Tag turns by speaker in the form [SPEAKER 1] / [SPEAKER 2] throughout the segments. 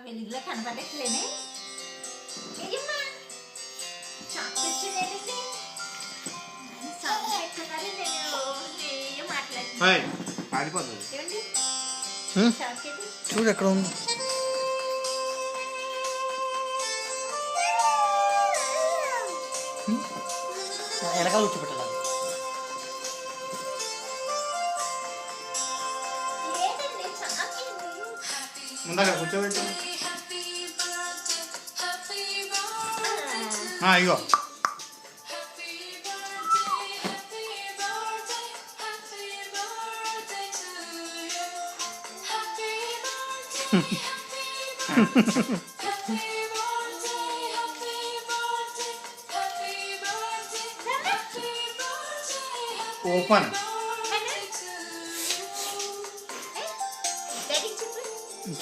[SPEAKER 1] వెలుగులో కనపడట్లేనే ఏమ్మా చాక్లెట్ తినేది సాంగ్ పెట్టుకున్నారు నేను ఏం మాట్లాడుతున్నాను ఏమండి చాక్లెట్
[SPEAKER 2] చూడు ఎక్కడ ఉంది వెనకాల కూర్చోబెట్టాలి
[SPEAKER 1] ఏదండి చాక్లెట్
[SPEAKER 3] ముందాక కూర్చోబెట్టు ఇగో ఓపెన్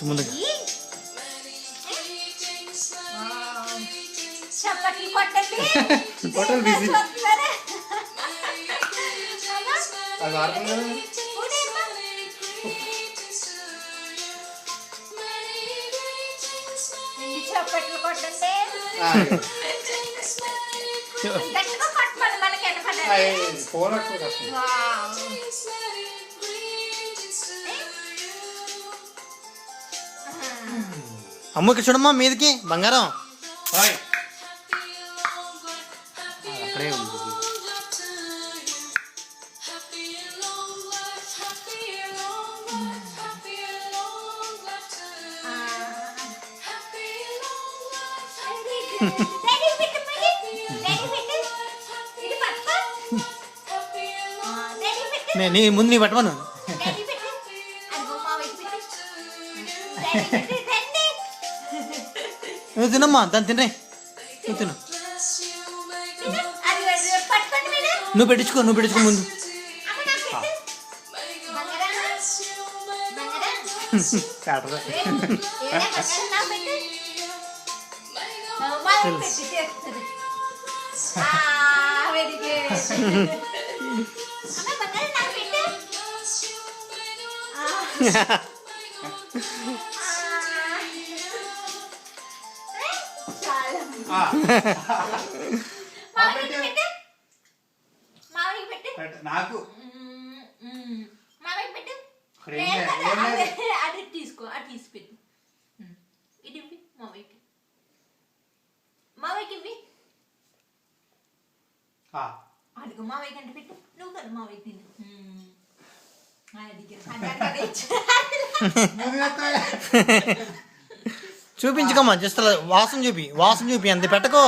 [SPEAKER 2] ముందుగా
[SPEAKER 1] చప్పట్లు కొట్టండి
[SPEAKER 3] హోటల్ బిజీ అది వాడుతుంది కదా
[SPEAKER 1] చప్పట్లు కొట్టండి గట్టిగా కొట్టమని మనకి ఎనపడాలి
[SPEAKER 3] ఫోన్ పట్టుకోవచ్చు
[SPEAKER 2] అమ్మకి చూడమ్మా మీదకి బంగారం అక్కడే ఉంది నీ ముందు నీ పట్టమను నువ్వు తినమ్మా దాన్ని తినే నువ్వు తిను నువ్వు పెట్టించుకో ముందు
[SPEAKER 3] నాకు
[SPEAKER 1] అది తీసుకో అది తీసి పెట్టు ఇది మావయ్యకి ఇవ్వి అడుగు మావయ్యకి అంటే పెట్టు నువ్వు కదా మావయ్యకి తిను
[SPEAKER 2] చూపించుకోమ్మా జస్ట్ అలా వాసన చూపి అంతే పెట్టకో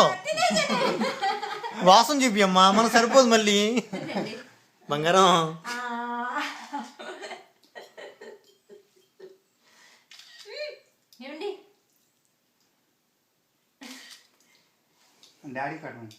[SPEAKER 2] వాసన చూపి అమ్మా మనకు సరిపోదు మళ్ళీ బంగారం
[SPEAKER 1] ఏమండి
[SPEAKER 3] డాడీ కట్టండి